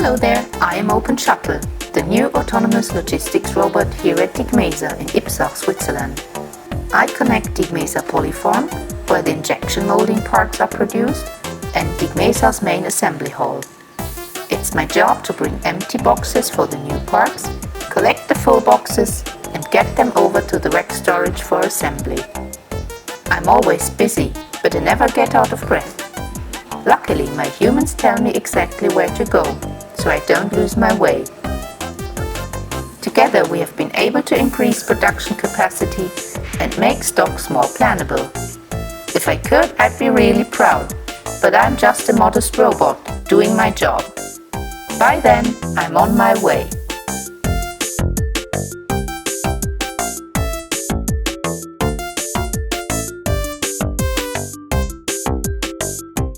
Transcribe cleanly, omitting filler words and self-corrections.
Hello there, I am Open Shuttle, the new autonomous logistics robot here at Digmesa in Ipsach, Switzerland. I connect Digmesa Polyform, where the injection molding parts are produced, and Digmesa's main assembly hall. It's my job to bring empty boxes for the new parts, collect the full boxes, and get them over to the rack storage for assembly. I'm always busy, but I never get out of breath. Luckily, my humans tell me exactly where to go, so I don't lose my way. Together we have been able to increase production capacity and make stocks more plannable. If I could, I'd be really proud, but I'm just a modest robot doing my job. By then, I'm on my way.